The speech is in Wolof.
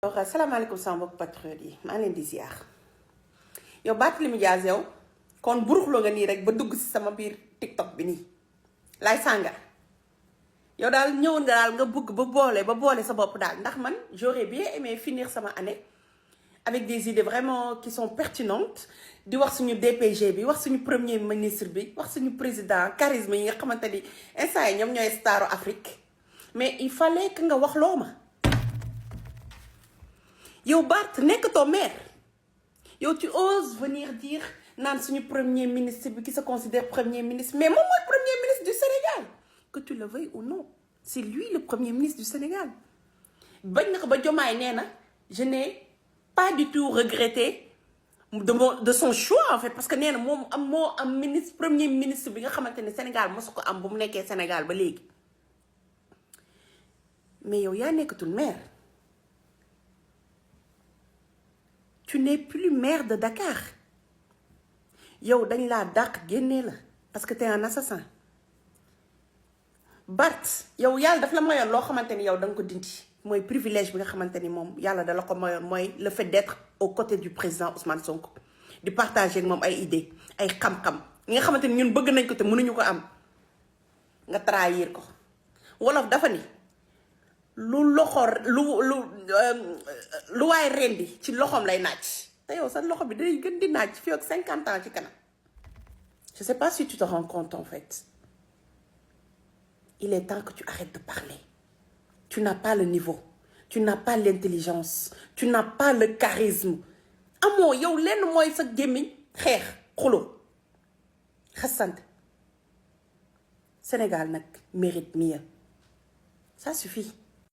alors asalaamaaleykum sama mbokk patriote yi maa leen di ziar yow Barthélémy Dias yow kon buruxloo nga nii rek ba dugg si sama biir TikTok bi nii laay sànga yow daal ñëwoon nga daal nga bëgg ba boole sa bopp daal ndax man j'aurais bien aimé finir sama année avec des idées vraiment qui sont pertinentes di wax suñu DPG bi wax suñu premier ministre bi wax suñu président charisme yi nga xamante ni instant yi ñoom ñooy staru Afrique mais il fallait que nga wax loo ma yow Bart nekkatoo maire yow tu oses venir dire naan suñu premier ministre bi qui se considère premier ministre mais moom mooy premier ministre du Sénégal que tu le veuilles ou non c'est lui le premier ministre du Sénégal bañ na ko ba Diomaye nee na je n'ai pas du tout regretté de son choix en fait parce que nee na moom moo am ministre premier ministre bi nga xamante ne Sénégal mosu ko am bu mu nekkee Sénégal ba léegi mais yow yaa nekkatul maire tu n'es plus maire de Dakar yow dañ laa dàq génnee la parce que t'es un assassin Bart yow yàlla daf la mayoon loo xamante ni yow da nga ko dindi mooy privilège bi nga xamante ni moom yàlla da la ko mayoon mooy le fait d'être aux côtés du président Ousmane Sonko di partager ak moom ay idées ay xam-xam ñi nga xamante ni ñun bëgg nañ ko te mënuñu ko am nga trahir ko wolof dafa ni lu waay rendi ci loxoom lay naaj te yow sa loxo bi day gën di naaj fii ak 50 ans ci kanam je sais pas si tu te rends compte en fait il est temps que tu arrêtes de parler tu n'as pas le niveau tu n'as pas l'intelligence tu n'as pas le charisme amoo yow lenn mooy sa gémmiñ xeex xulo xasante Sénégal nag mérite mieux ça suffit